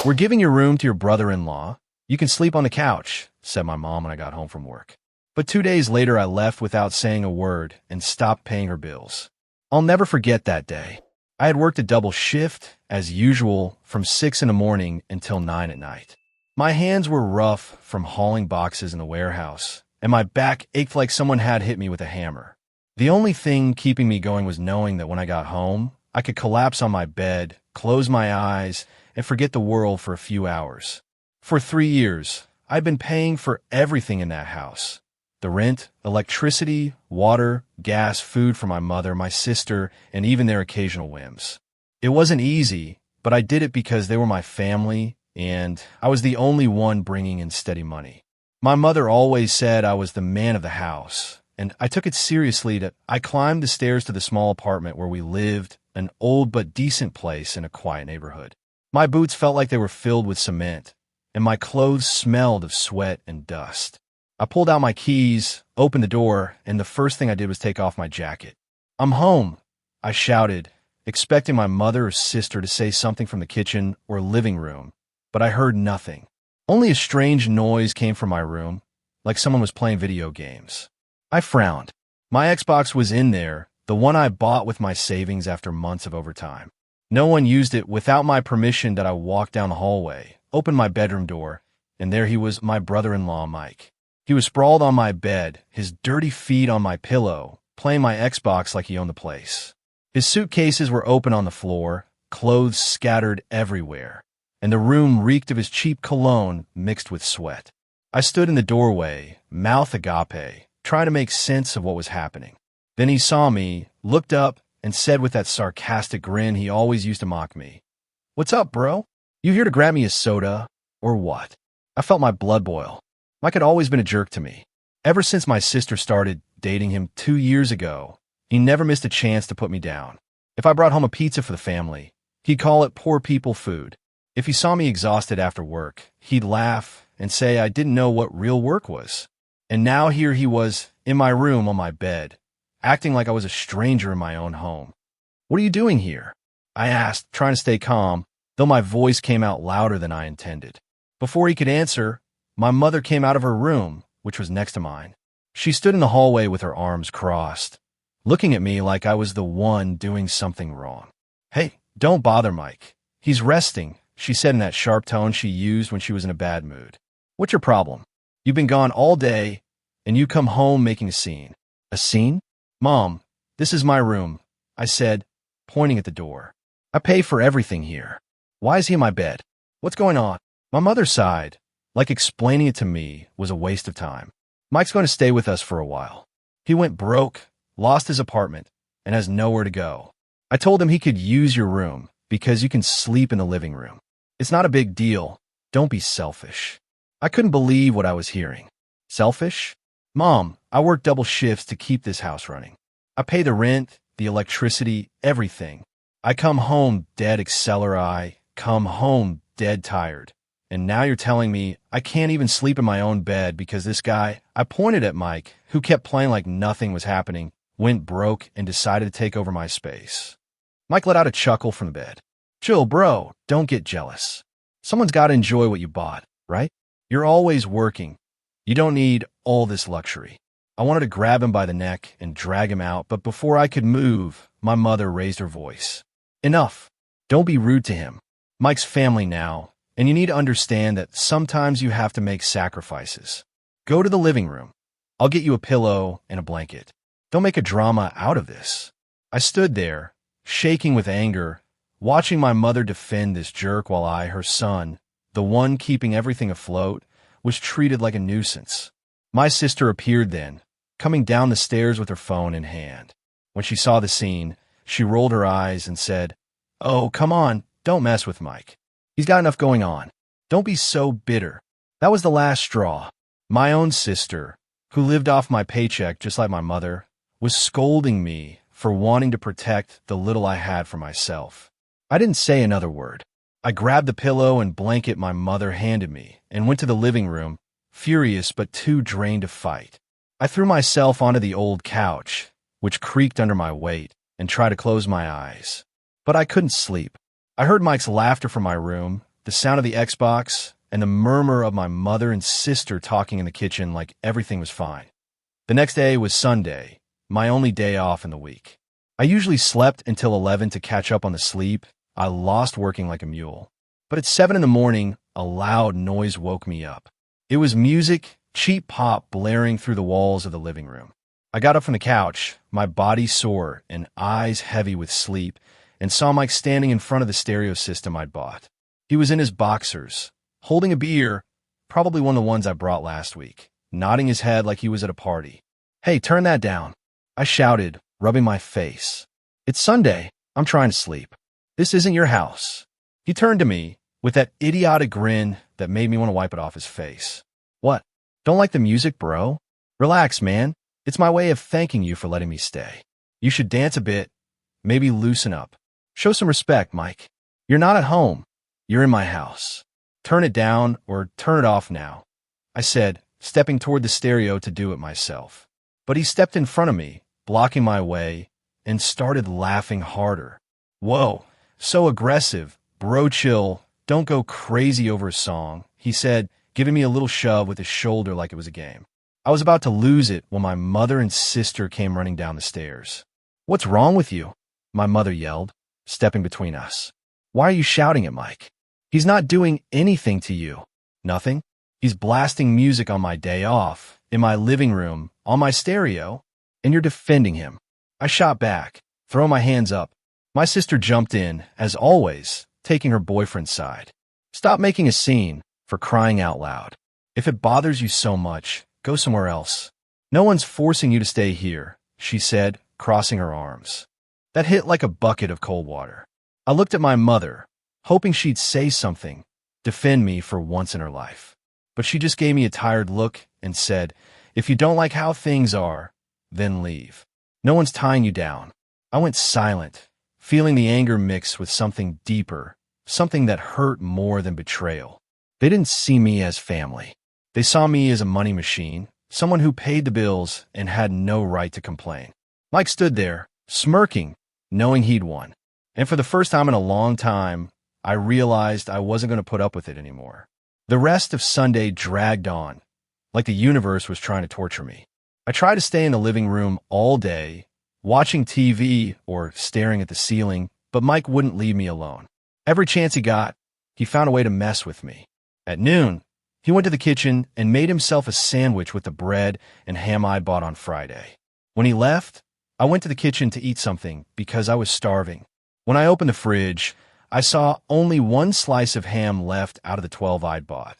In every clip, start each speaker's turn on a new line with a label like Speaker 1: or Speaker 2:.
Speaker 1: "We're giving your room to your brother-in-law. You can sleep on the couch," said my mom when I got home from work. But 2 days later, I left without saying a word and stopped paying her bills. I'll never forget that day. I had worked a double shift, as usual, from 6 in the morning until 9 at night. My hands were rough from hauling boxes in the warehouse, and my back ached like someone had hit me with a hammer. The only thing keeping me going was knowing that when I got home, I could collapse on my bed, close my eyes, and forget the world for a few hours. For 3 years, I'd been paying for everything in that house. The rent, electricity, water, gas, food for my mother, my sister, and even their occasional whims. It wasn't easy, but I did it because they were my family, and I was the only one bringing in steady money. My mother always said I was the man of the house, and I took it seriously. I climbed the stairs to the small apartment where we lived, an old but decent place in a quiet neighborhood. My boots felt like they were filled with cement, and my clothes smelled of sweat and dust. I pulled out my keys, opened the door, and the first thing I did was take off my jacket. "I'm home," I shouted, expecting my mother or sister to say something from the kitchen or living room, but I heard nothing. Only a strange noise came from my room, like someone was playing video games. I frowned. My Xbox was in there, the one I bought with my savings after months of overtime. No one used it without my permission. That I walked down the hallway, opened my bedroom door, and there he was, my brother-in-law, Mike. He was sprawled on my bed, his dirty feet on my pillow, playing my Xbox like he owned the place. His suitcases were open on the floor, clothes scattered everywhere, and the room reeked of his cheap cologne mixed with sweat. I stood in the doorway, mouth agape, trying to make sense of what was happening. Then he saw me, looked up, and said with that sarcastic grin he always used to mock me, "What's up, bro? You here to grab me a soda, or what?" I felt my blood boil. Mike had always been a jerk to me. Ever since my sister started dating him 2 years ago, he never missed a chance to put me down. If I brought home a pizza for the family, he'd call it poor people food. If he saw me exhausted after work, he'd laugh and say I didn't know what real work was. And now here he was, in my room on my bed, acting like I was a stranger in my own home. "What are you doing here?" I asked, trying to stay calm, though my voice came out louder than I intended. Before he could answer, my mother came out of her room, which was next to mine. She stood in the hallway with her arms crossed, looking at me like I was the one doing something wrong. "Hey, don't bother Mike. He's resting," she said in that sharp tone she used when she was in a bad mood. "What's your problem? You've been gone all day, and you come home making a scene." "A scene?" "Mom, this is my room," I said, pointing at the door. "I pay for everything here. Why is he in my bed? What's going on?" My mother sighed, like explaining it to me was a waste of time. "Mike's going to stay with us for a while. He went broke, lost his apartment, and has nowhere to go. I told him he could use your room because you can sleep in the living room. It's not a big deal. Don't be selfish." I couldn't believe what I was hearing. Selfish? "Mom, I work double shifts to keep this house running. I pay the rent, the electricity, everything. I come home dead accelerate, come home dead tired. And now you're telling me I can't even sleep in my own bed because this guy," I pointed at Mike, who kept playing like nothing was happening, "went broke and decided to take over my space." Mike let out a chuckle from the bed. "Chill, bro. Don't get jealous. Someone's got to enjoy what you bought, right? You're always working. You don't need all this luxury." I wanted to grab him by the neck and drag him out, but before I could move, my mother raised her voice. "Enough. Don't be rude to him. Mike's family now, and you need to understand that sometimes you have to make sacrifices. Go to the living room. I'll get you a pillow and a blanket. Don't make a drama out of this." I stood there, shaking with anger, watching my mother defend this jerk while I, her son, the one keeping everything afloat, was treated like a nuisance. My sister appeared then, coming down the stairs with her phone in hand. When she saw the scene, she rolled her eyes and said, "Oh, come on, don't mess with Mike. He's got enough going on. Don't be so bitter." That was the last straw. My own sister, who lived off my paycheck just like my mother, was scolding me for wanting to protect the little I had for myself. I didn't say another word. I grabbed the pillow and blanket my mother handed me and went to the living room, furious but too drained to fight. I threw myself onto the old couch, which creaked under my weight, and tried to close my eyes. But I couldn't sleep. I heard Mike's laughter from my room, the the sound of the Xbox, and the murmur of my mother and sister talking in the kitchen like everything was fine. The next day was Sunday, my only day off in the week. I usually slept until 11 to catch up on the sleep. I lost working like a mule. But at 7 in the morning, a loud noise woke me up. It was music, cheap pop blaring through the walls of the living room. I got up from the couch, my body sore and eyes heavy with sleep, and saw Mike standing in front of the stereo system I'd bought. He was in his boxers, holding a beer, probably one of the ones I brought last week, nodding his head like he was at a party. "Hey, turn that down," I shouted, rubbing my face. "It's Sunday. I'm trying to sleep. This isn't your house." He turned to me with that idiotic grin that made me want to wipe it off his face. "What? Don't like the music, bro? Relax, man. It's my way of thanking you for letting me stay. You should dance a bit, maybe loosen up. Show some respect, Mike. You're not at home. You're in my house. Turn it down or turn it off now," I said, stepping toward the stereo to do it myself. But he stepped in front of me, blocking my way, and started laughing harder. "Whoa, so aggressive. Bro, chill. Don't go crazy over a song," he said, giving me a little shove with his shoulder like it was a game. I was about to lose it when my mother and sister came running down the stairs. "What's wrong with you?" my mother yelled, stepping between us. "Why are you shouting at Mike? He's not doing anything to you." "Nothing? He's blasting music on my day off, in my living room, on my stereo, and you're defending him." I shot back, throwing my hands up. My sister jumped in, as always, taking her boyfriend's side. "Stop making a scene, for crying out loud. If it bothers you so much, go somewhere else. No one's forcing you to stay here," she said, crossing her arms. That hit like a bucket of cold water. I looked at my mother, hoping she'd say something, defend me for once in her life. But she just gave me a tired look and said, "If you don't like how things are, then leave. No one's tying you down." I went silent, feeling the anger mix with something deeper, something that hurt more than betrayal. They didn't see me as family. They saw me as a money machine, someone who paid the bills and had no right to complain. Mike stood there, smirking, knowing he'd won. And for the first time in a long time, I realized I wasn't going to put up with it anymore. The rest of Sunday dragged on, like the universe was trying to torture me. I tried to stay in the living room all day, watching TV or staring at the ceiling, but Mike wouldn't leave me alone. Every chance he got, he found a way to mess with me. At noon, he went to the kitchen and made himself a sandwich with the bread and ham I bought on Friday. When he left, I went to the kitchen to eat something because I was starving. When I opened the fridge, I saw only one slice of ham left out of the 12 I'd bought.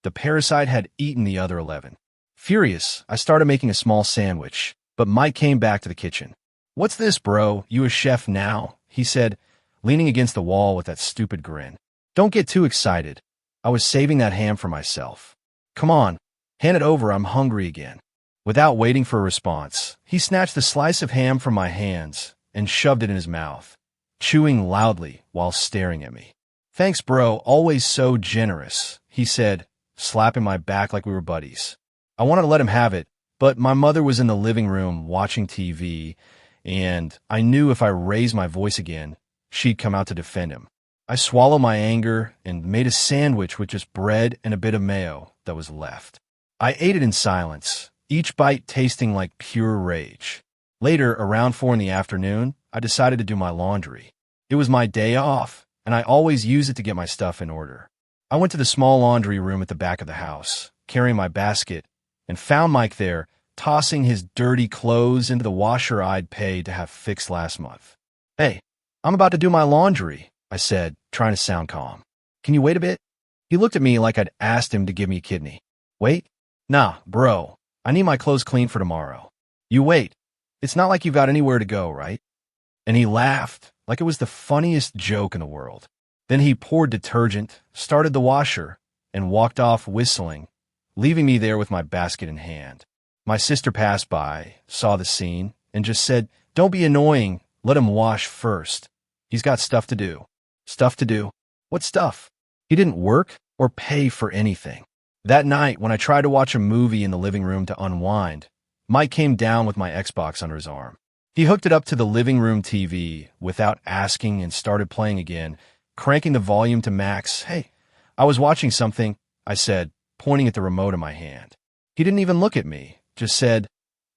Speaker 1: The parasite had eaten the other 11. Furious, I started making a small sandwich, but Mike came back to the kitchen. "What's this, bro? You a chef now?" he said, leaning against the wall with that stupid grin. "Don't get too excited. I was saving that ham for myself. Come on, hand it over, I'm hungry again." Without waiting for a response, he snatched the slice of ham from my hands and shoved it in his mouth, chewing loudly while staring at me. "Thanks, bro, always so generous," he said, slapping my back like we were buddies. I wanted to let him have it, but my mother was in the living room watching TV, and I knew if I raised my voice again, she'd come out to defend him. I swallowed my anger and made a sandwich with just bread and a bit of mayo that was left. I ate it in silence, each bite tasting like pure rage. Later, around 4 in the afternoon, I decided to do my laundry. It was my day off, and I always use it to get my stuff in order. I went to the small laundry room at the back of the house, carrying my basket, and found Mike there, tossing his dirty clothes into the washer I'd paid to have fixed last month. "Hey, I'm about to do my laundry," I said, trying to sound calm. "Can you wait a bit?" He looked at me like I'd asked him to give me a kidney. "Wait? Nah, bro. I need my clothes clean for tomorrow." "You wait. It's not like you've got anywhere to go, right?" And he laughed like it was the funniest joke in the world. Then he poured detergent, started the washer, and walked off whistling, leaving me there with my basket in hand. My sister passed by, saw the scene, and just said, "Don't be annoying. Let him wash first. He's got stuff to do." Stuff to do? What stuff? He didn't work or pay for anything. That night, when I tried to watch a movie in the living room to unwind, Mike came down with my Xbox under his arm. He hooked it up to the living room TV without asking and started playing again, cranking the volume to max. "Hey, I was watching something, I said, pointing at the remote in my hand. He didn't even look at me, just said,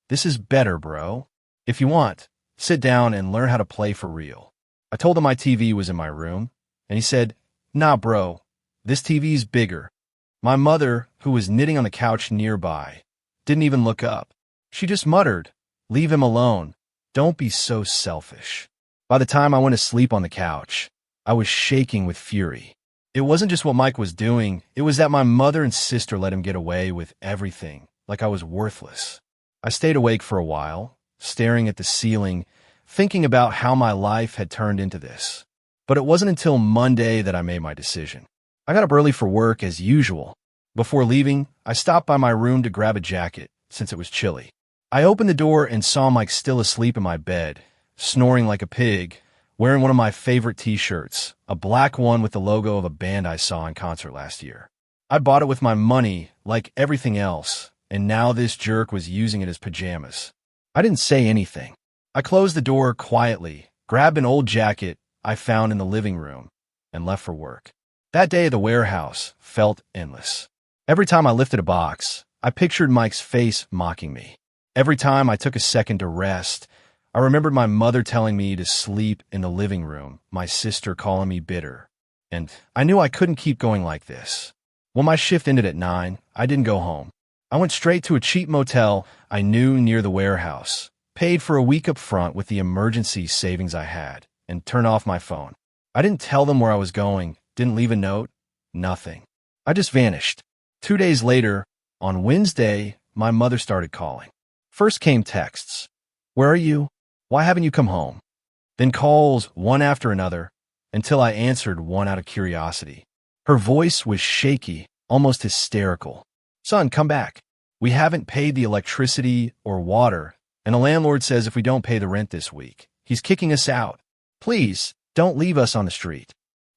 Speaker 1: "This is better, bro. If you want, sit down and learn how to play for real." I told him my TV was in my room, and he said, "Nah, bro, this TV's bigger." My mother, who was knitting on the couch nearby, didn't even look up. She just muttered, "Leave him alone. Don't be so selfish." By the time I went to sleep on the couch, I was shaking with fury. It wasn't just what Mike was doing, it was that my mother and sister let him get away with everything, like I was worthless. I stayed awake for a while, staring at the ceiling, thinking about how my life had turned into this. But it wasn't until Monday that I made my decision. I got up early for work as usual. Before leaving, I stopped by my room to grab a jacket, since it was chilly. I opened the door and saw Mike still asleep in my bed, snoring like a pig, wearing one of my favorite t-shirts, a black one with the logo of a band I saw in concert last year. I bought it with my money, like everything else, and now this jerk was using it as pajamas. I didn't say anything. I closed the door quietly, grabbed an old jacket I found in the living room, and left for work. That day at the warehouse felt endless. Every time I lifted a box, I pictured Mike's face mocking me. Every time I took a second to rest, I remembered my mother telling me to sleep in the living room, my sister calling me bitter, and I knew I couldn't keep going like this. When my shift ended at 9, I didn't go home. I went straight to a cheap motel I knew near the warehouse, paid for a week up front with the emergency savings I had, and turned off my phone. I didn't tell them where I was going, didn't leave a note, nothing. I just vanished. 2 days later, on Wednesday, my mother started calling. First came texts. "Where are you? Why haven't you come home?" Then calls one after another, until I answered one out of curiosity. Her voice was shaky, almost hysterical. "Son, come back. We haven't paid the electricity or water, and the landlord says if we don't pay the rent this week, he's kicking us out. Please, don't leave us on the street."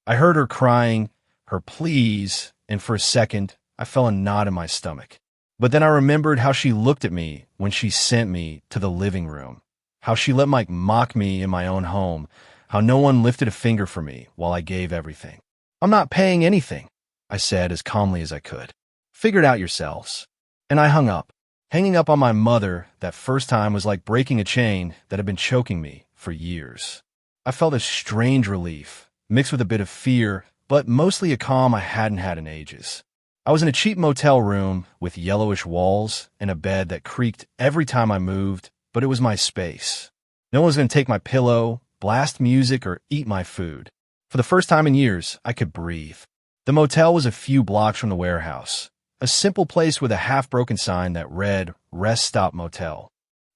Speaker 1: I heard her crying, her pleas, and for a second, I felt a knot in my stomach. But then I remembered how she looked at me when she sent me to the living room, how she let Mike mock me in my own home, how no one lifted a finger for me while I gave everything. "I'm not paying anything," I said as calmly as I could. "Figure it out yourselves." And I hung up. Hanging up on my mother that first time was like breaking a chain that had been choking me for years. I felt a strange relief, mixed with a bit of fear, but mostly a calm I hadn't had in ages. I was in a cheap motel room with yellowish walls and a bed that creaked every time I moved, but it was my space. No one was going to take my pillow, blast music, or eat my food. For the first time in years, I could breathe. The motel was a few blocks from the warehouse, a simple place with a half-broken sign that read, "Rest Stop Motel."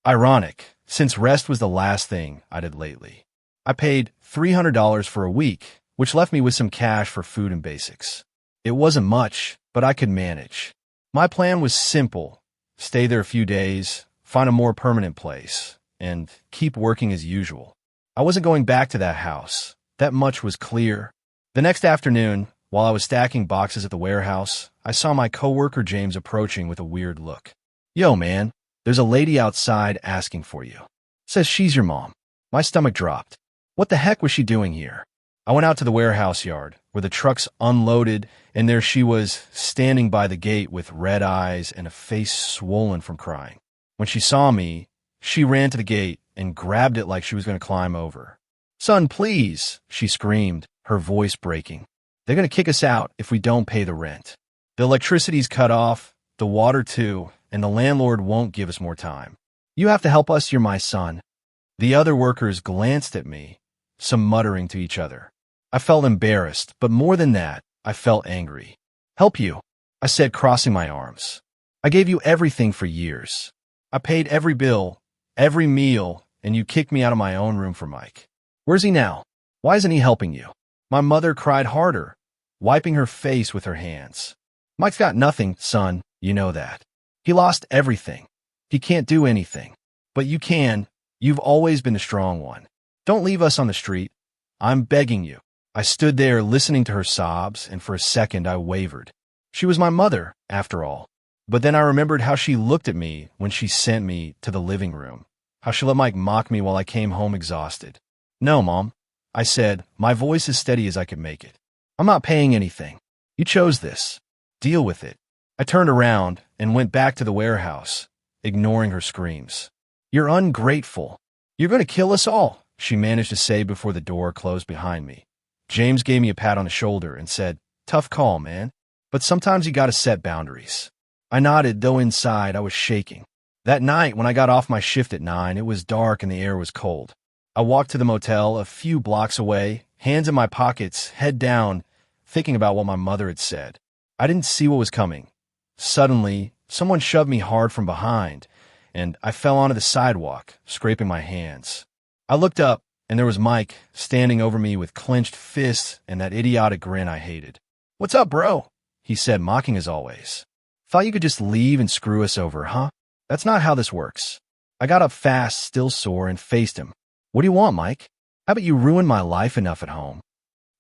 Speaker 1: Ironic, since rest was the last thing I did lately. I paid $300 for a week, which left me with some cash for food and basics. It wasn't much, but I could manage. My plan was simple: stay there a few days, find a more permanent place, and keep working as usual. I wasn't going back to that house. That much was clear. The next afternoon, while I was stacking boxes at the warehouse, I saw my coworker James approaching with a weird look. "Yo, man, there's a lady outside asking for you. Says she's your mom." My stomach dropped. What the heck was she doing here? I went out to the warehouse yard, where the trucks unloaded, and there she was, standing by the gate with red eyes and a face swollen from crying. When she saw me, she ran to the gate and grabbed it like she was going to climb over. "Son, please," she screamed, her voice breaking. "They're going to kick us out if we don't pay the rent. The electricity's cut off, the water too, and the landlord won't give us more time. You have to help us, you're my son." The other workers glanced at me, some muttering to each other. I felt embarrassed, but more than that, I felt angry. "Help you," I said, crossing my arms. "I gave you everything for years. I paid every bill, every meal, and you kicked me out of my own room for Mike. Where's he now? Why isn't he helping you?" My mother cried harder, wiping her face with her hands. "Mike's got nothing, son, you know that. He lost everything. He can't do anything. But you can. You've always been the strong one. Don't leave us on the street. I'm begging you." I stood there listening to her sobs, and for a second I wavered. She was my mother, after all. But then I remembered how she looked at me when she sent me to the living room, how she let Mike mock me while I came home exhausted. "No, Mom," I said, my voice as steady as I could make it. "I'm not paying anything. You chose this. Deal with it. I turned around and went back to the warehouse, ignoring her screams. You're ungrateful. You're going to kill us all, she managed to say before the door closed behind me. James gave me a pat on the shoulder and said, tough call, man. But sometimes you gotta set boundaries. I nodded, though inside I was shaking. That night, when I got off my shift at 9, it was dark and the air was cold. I walked to the motel a few blocks away, hands in my pockets, head down, thinking about what my mother had said. I didn't see what was coming. Suddenly, someone shoved me hard from behind, and I fell onto the sidewalk, scraping my hands. I looked up, and there was Mike standing over me with clenched fists and that idiotic grin I hated. What's up, bro? He said, mocking as always. Thought you could just leave and screw us over, huh? That's not how this works. I got up fast, still sore, and faced him. What do you want, Mike? How about you ruin my life enough at home?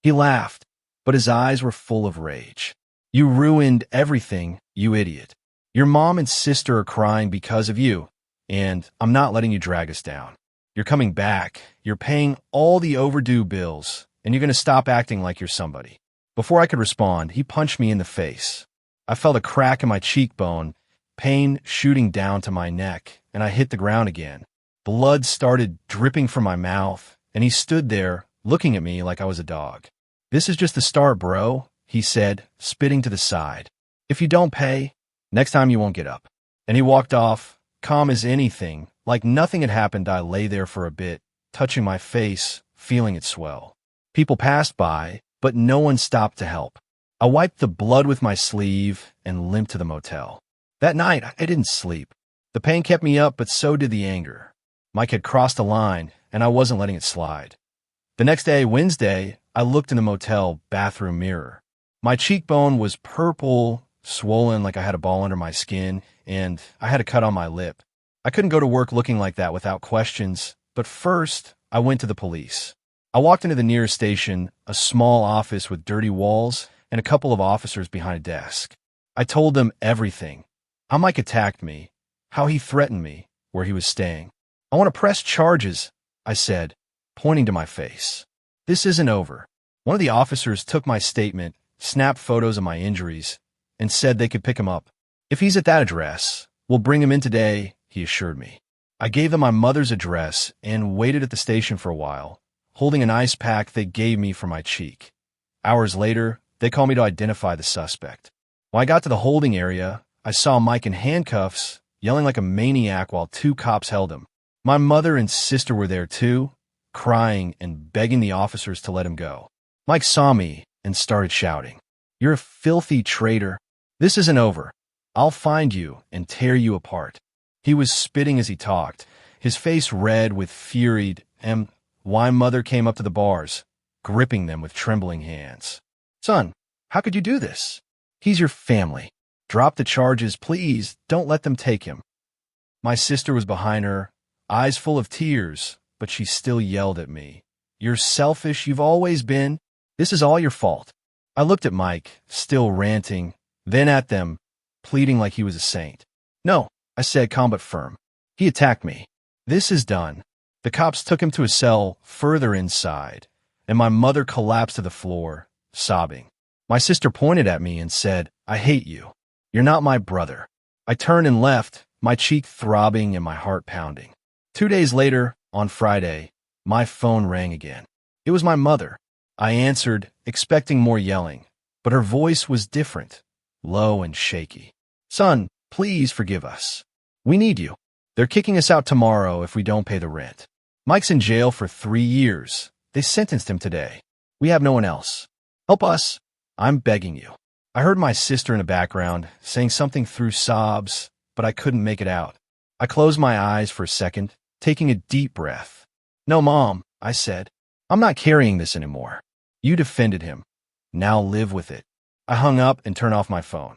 Speaker 1: He laughed, but his eyes were full of rage. You ruined everything, you idiot. Your mom and sister are crying because of you, and I'm not letting you drag us down. You're coming back, you're paying all the overdue bills, and you're going to stop acting like you're somebody. Before I could respond, he punched me in the face. I felt a crack in my cheekbone, pain shooting down to my neck, and I hit the ground again. Blood started dripping from my mouth, and he stood there, looking at me like I was a dog. This is just the start, bro, he said, spitting to the side. If you don't pay, next time you won't get up. And he walked off, calm as anything. Like nothing had happened. I lay there for a bit, touching my face, feeling it swell. People passed by, but no one stopped to help. I wiped the blood with my sleeve and limped to the motel. That night, I didn't sleep. The pain kept me up, but so did the anger. Mike had crossed the line, and I wasn't letting it slide. The next day, Wednesday, I looked in the motel bathroom mirror. My cheekbone was purple, swollen like I had a ball under my skin, and I had a cut on my lip. I couldn't go to work looking like that without questions, but first, I went to the police. I walked into the nearest station, a small office with dirty walls and a couple of officers behind a desk. I told them everything. How Mike attacked me, how he threatened me, where he was staying. I want to press charges, I said, pointing to my face. This isn't over. One of the officers took my statement, snapped photos of my injuries, and said they could pick him up. If he's at that address, we'll bring him in today, he assured me. I gave them my mother's address and waited at the station for a while, holding an ice pack they gave me for my cheek. Hours later, they called me to identify the suspect. When I got to the holding area, I saw Mike in handcuffs, yelling like a maniac while 2 cops held him. My mother and sister were there too, crying and begging the officers to let him go. Mike saw me and started shouting, "You're a filthy traitor. This isn't over. I'll find you and tear you apart." He was spitting as he talked, his face red with fury, and my mother came up to the bars, gripping them with trembling hands. "Son, how could you do this? He's your family. Drop the charges, please. Don't let them take him." My sister was behind her, eyes full of tears, but she still yelled at me. "You're selfish. You've always been. This is all your fault." I looked at Mike, still ranting, then at them, pleading like he was a saint. "No," I said, calm but firm. "He attacked me. This is done." The cops took him to a cell further inside, and my mother collapsed to the floor, sobbing. My sister pointed at me and said, "I hate you. You're not my brother." I turned and left, my cheek throbbing and my heart pounding. 2 days later, on Friday, my phone rang again. It was my mother. I answered, expecting more yelling, but her voice was different, low and shaky. "Son, please forgive us. We need you. They're kicking us out tomorrow if we don't pay the rent. Mike's in jail for 3 years. They sentenced him today. We have no one else. Help us. I'm begging you." I heard my sister in the background saying something through sobs, but I couldn't make it out. I closed my eyes for a second, taking a deep breath. "No, Mom," I said. "I'm not carrying this anymore. You defended him. Now live with it." I hung up and turned off my phone.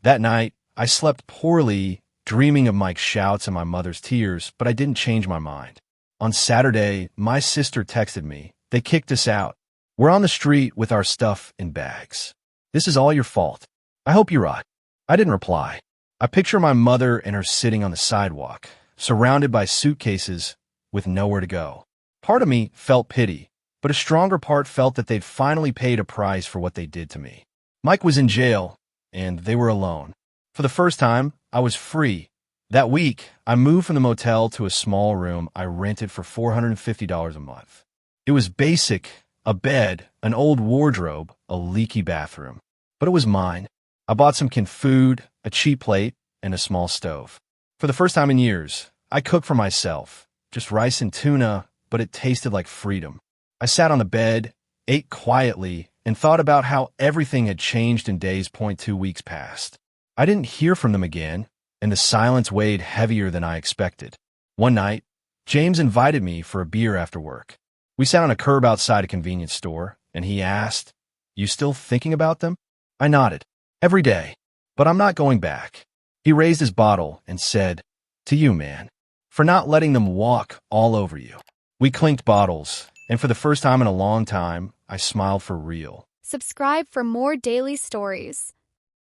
Speaker 1: That night, I slept poorly, dreaming of Mike's shouts and my mother's tears, but I didn't change my mind. On Saturday, my sister texted me. "They kicked us out. We're on the street with our stuff in bags. This is all your fault. I hope you rot." I didn't reply. I picture my mother and her sitting on the sidewalk, surrounded by suitcases with nowhere to go. Part of me felt pity, but a stronger part felt that they'd finally paid a price for what they did to me. Mike was in jail, and they were alone. For the first time, I was free. That week, I moved from the motel to a small room I rented for $450 a month. It was basic, a bed, an old wardrobe, a leaky bathroom. But it was mine. I bought some canned food, a cheap plate, and a small stove. For the first time in years, I cooked for myself. Just rice and tuna, but it tasted like freedom. I sat on the bed, ate quietly, and thought about how everything had changed in days. 2 weeks passed. I didn't hear from them again, and the silence weighed heavier than I expected. One night, James invited me for a beer after work. We sat on a curb outside a convenience store, and he asked, "You still thinking about them?" I nodded. "Every day, but I'm not going back." He raised his bottle and said, "To you, man, for not letting them walk all over you." We clinked bottles, and for the first time in a long time, I smiled for real.
Speaker 2: Subscribe for more daily stories.